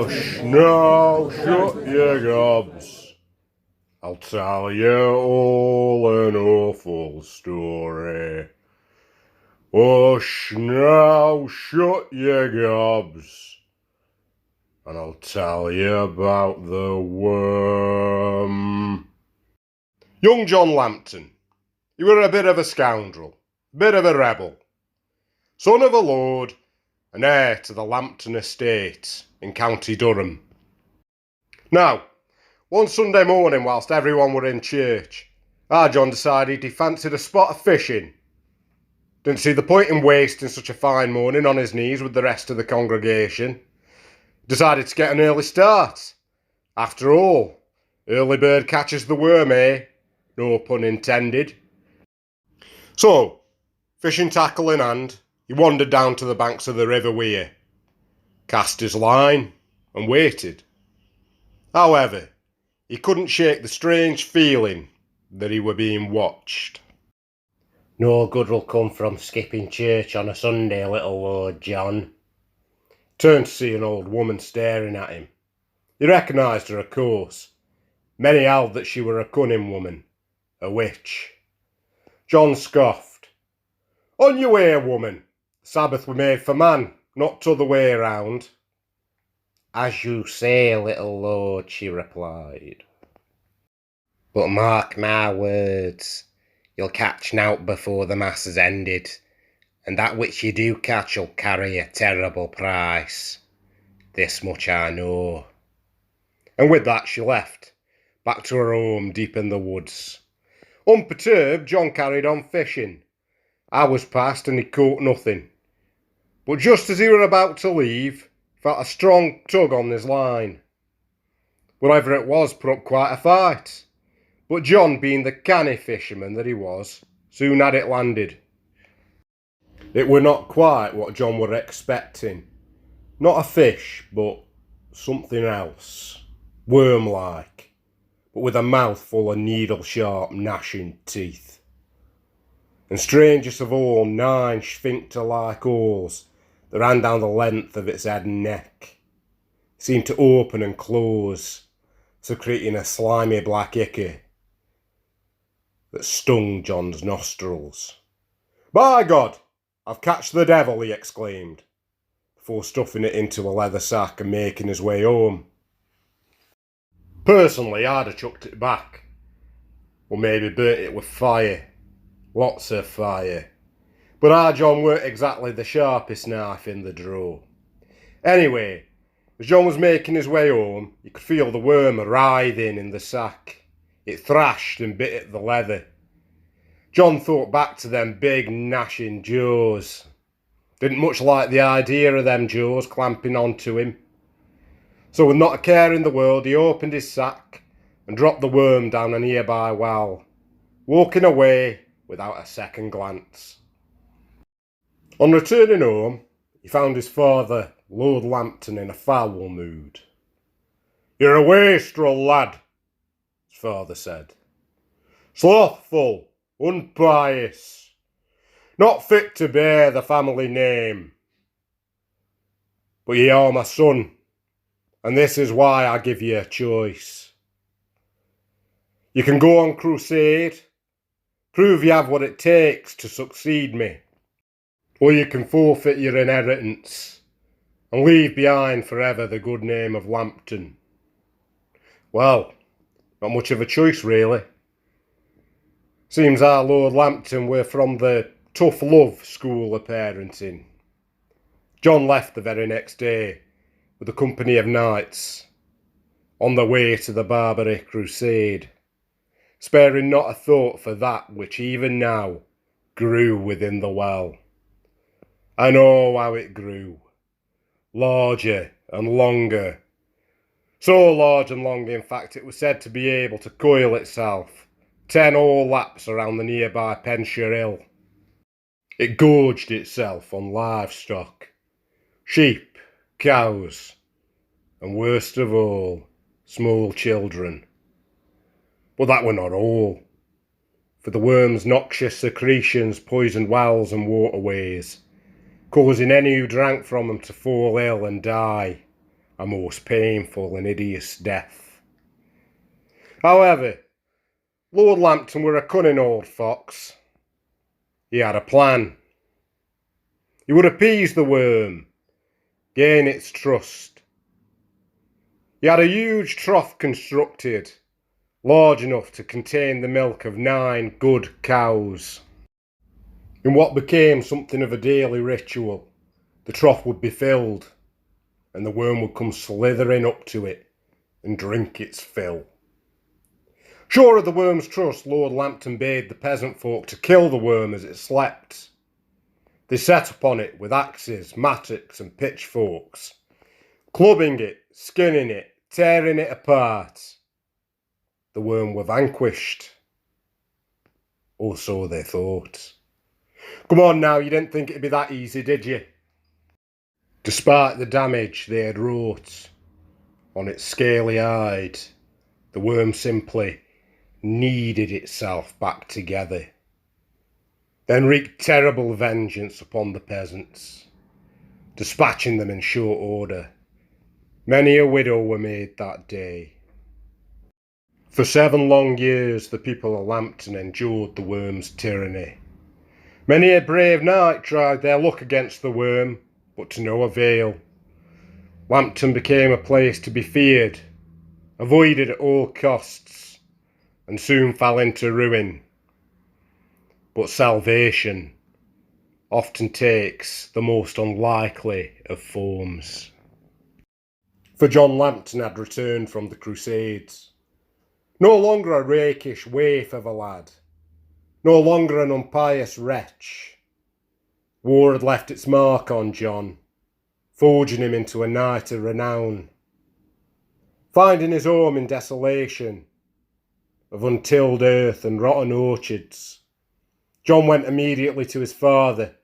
Hush now, shut your gobs. I'll tell you all an awful story. Hush now, shut your gobs, and I'll tell you about the worm. Young John Lambton, he were a bit of a scoundrel, a bit of a rebel, son of a lord and heir to the Lambton estate in County Durham. Now, one Sunday morning whilst everyone were in church, our John decided he fancied a spot of fishing. Didn't see the point in wasting such a fine morning on his knees with the rest of the congregation. Decided to get an early start. After all, early bird catches the worm, eh? No pun intended. So, fishing tackle in hand, he wandered down to the banks of the River Wear, cast his line, and waited. However, he couldn't shake the strange feeling that he were being watched. No good will come from skipping church on a Sunday, little Lord John. Turned to see an old woman staring at him. He recognised her, of course. Many held that she were a cunning woman, a witch. John scoffed. On your way, woman. The Sabbath were made for man, not t'other way round. As you say, little lord, she replied. But mark my words, you'll catch nought before the mass has ended, and that which you do catch'll carry a terrible price. This much I know. And with that she left, back to her home deep in the woods. Unperturbed, John carried on fishing. Hours passed and he caught nothing. But just as he were about to leave, felt a strong tug on his line. Whatever it was put up quite a fight, but John, being the canny fisherman that he was, soon had it landed. It were not quite what John were expecting. Not a fish, but something else, worm-like, but with a mouth full of needle-sharp gnashing teeth. And strangest of all, 9 sphincter-like oars that ran down the length of its head and neck, seemed to open and close, secreting a slimy black ichor that stung John's nostrils. By God, I've catched the devil, he exclaimed, before stuffing it into a leather sack and making his way home. Personally, I'd have chucked it back, or maybe burnt it with fire, lots of fire. But our John weren't exactly the sharpest knife in the drawer. Anyway, as John was making his way home, he could feel the worm writhing in the sack. It thrashed and bit at the leather. John thought back to them big gnashing jaws. Didn't much like the idea of them jaws clamping onto him. So with not a care in the world, he opened his sack and dropped the worm down a nearby well, walking away without a second glance. On returning home, he found his father, Lord Lambton, in a foul mood. You're a wastrel, lad, his father said. Slothful, unpious, not fit to bear the family name. But ye are my son, and this is why I give you a choice. You can go on crusade, prove you have what it takes to succeed me, or you can forfeit your inheritance and leave behind forever the good name of Lambton. Well, not much of a choice, really. Seems our Lord Lambton were from the tough love school of parenting. John left the very next day with a company of knights on their way to the Barbary Crusade, sparing not a thought for that which even now grew within the well. And oh, how it grew, larger and longer. So large and long, in fact, it was said to be able to coil itself 10 whole laps around the nearby Penshire Hill. It gorged itself on livestock, sheep, cows, and worst of all, small children. But that were not all, for the worm's noxious secretions poisoned wells and waterways, causing any who drank from them to fall ill and die, a most painful and hideous death. However, Lord Lambton were a cunning old fox. He had a plan. He would appease the worm, gain its trust. He had a huge trough constructed, large enough to contain the milk of 9 good cows. In what became something of a daily ritual, the trough would be filled, and the worm would come slithering up to it and drink its fill. Sure of the worm's trust, Lord Lambton bade the peasant folk to kill the worm as it slept. They set upon it with axes, mattocks and pitchforks, clubbing it, skinning it, tearing it apart. The worm were vanquished. Or so they thought. Come on now, you didn't think it'd be that easy, did you? Despite the damage they had wrought on its scaly hide, the worm simply kneaded itself back together, then wreaked terrible vengeance upon the peasants, dispatching them in short order. Many a widow were made that day. For 7 long years the people of Lambton endured the worm's tyranny. Many a brave knight tried their luck against the worm, but to no avail. Lambton became a place to be feared, avoided at all costs, and soon fell into ruin. But salvation often takes the most unlikely of forms. For John Lambton had returned from the Crusades, no longer a rakish waif of a lad, no longer an impious wretch. War had left its mark on John, forging him into a knight of renown. Finding his home in desolation of untilled earth and rotten orchards, John went immediately to his father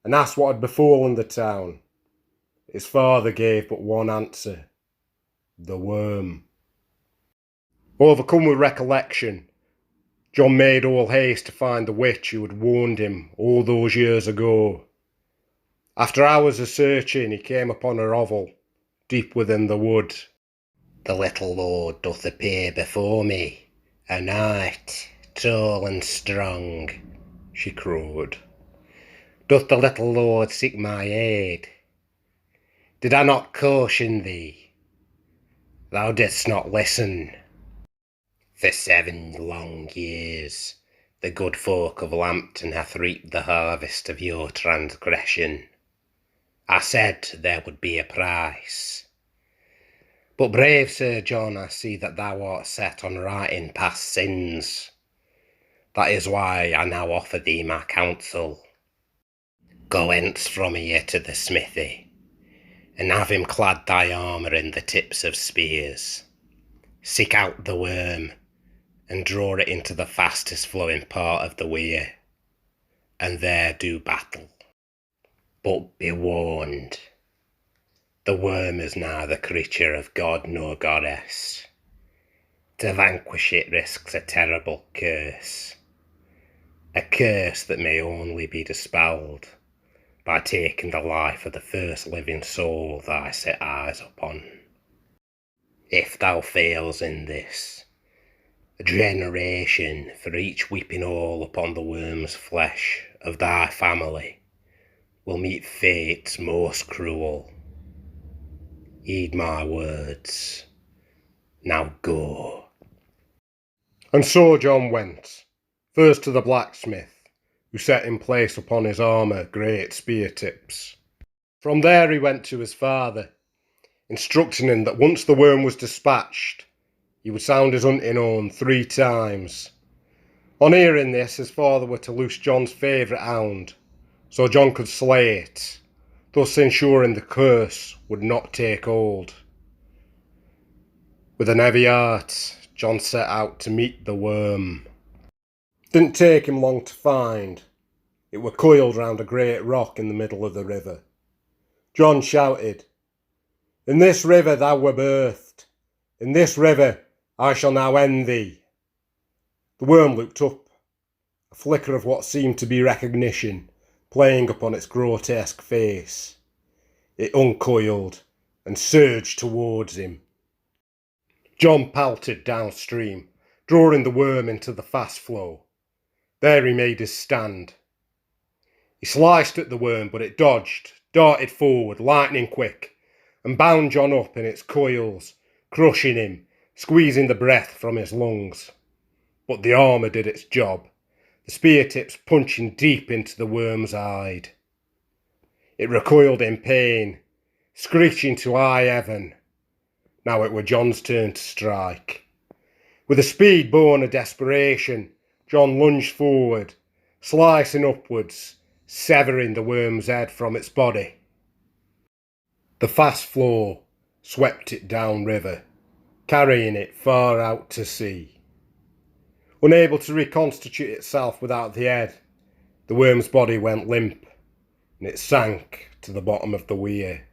and asked what had befallen the town. His father gave but one answer: the worm. Overcome with recollection, John made all haste to find the witch who had warned him all those years ago. After hours of searching, he came upon her hovel, deep within the wood. The little lord doth appear before me, a knight, tall and strong, she crowed. Doth the little lord seek my aid? Did I not caution thee? Thou didst not listen. For 7 long years the good folk of Lambton hath reaped the harvest of your transgression. I said there would be a price. But brave Sir John, I see that thou art set on righting past sins. That is why I now offer thee my counsel. Go hence from here to the smithy, and have him clad thy armour in the tips of spears. Seek out the worm, and draw it into the fastest flowing part of the weir, and there do battle. But be warned, the worm is neither creature of God nor goddess. To vanquish it risks a terrible curse, a curse that may only be dispelled by taking the life of the first living soul that I set eyes upon. If thou fails in this, a generation for each weeping all upon the worm's flesh of thy family will meet fates most cruel. Heed my words. Now go. And so John went, first to the blacksmith, who set in place upon his armour great spear tips. From there he went to his father, instructing him that once the worm was dispatched, he would sound his hunting horn 3 times. On hearing this, his father were to loose John's favourite hound, so John could slay it, thus ensuring the curse would not take hold. With an heavy heart, John set out to meet the worm. Didn't take him long to find. It were coiled round a great rock in the middle of the river. John shouted, "In this river thou were birthed. In this river I shall now end thee." The worm looked up, a flicker of what seemed to be recognition playing upon its grotesque face. It uncoiled and surged towards him. John pelted downstream, drawing the worm into the fast flow. There he made his stand. He sliced at the worm, but it dodged, darted forward, lightning quick, and bound John up in its coils, crushing him, squeezing the breath from his lungs. But the armour did its job, the spear tips punching deep into the worm's hide. It recoiled in pain, screeching to high heaven. Now it were John's turn to strike. With a speed born of desperation, John lunged forward, slicing upwards, severing the worm's head from its body. The fast flow swept it downriver, carrying it far out to sea. Unable to reconstitute itself without the head, the worm's body went limp, and it sank to the bottom of the weir.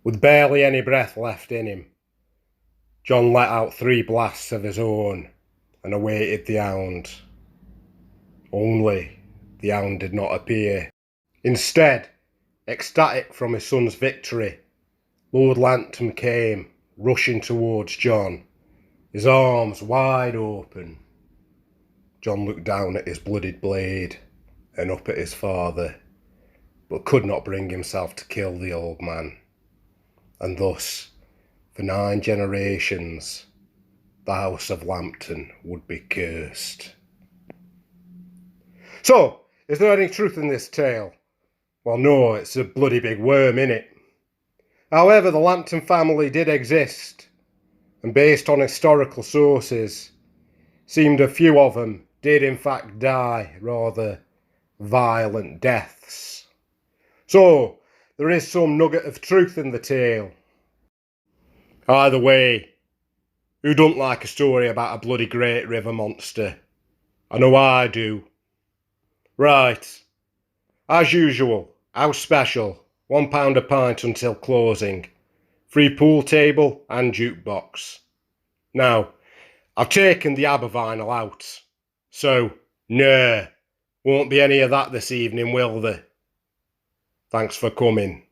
With barely any breath left in him, John let out 3 blasts of his own and awaited the hound. Only the hound did not appear. Instead, ecstatic from his son's victory, Lord Lambton came, rushing towards John, his arms wide open. John looked down at his bloodied blade and up at his father, but could not bring himself to kill the old man. And thus, for 9 generations, the house of Lambton would be cursed. So, is there any truth in this tale? Well, no, it's a bloody big worm, innit? However, the Lambton family did exist, and based on historical sources, seemed a few of them did in fact die rather violent deaths. So, there is some nugget of truth in the tale. Either way, who don't like a story about a bloody great river monster? I know I do. Right, as usual, house special, £1 a pint until closing. Free pool table and jukebox. Now, I've taken the ABBA vinyl out, so nah, won't be any of that this evening, will there? Thanks for coming.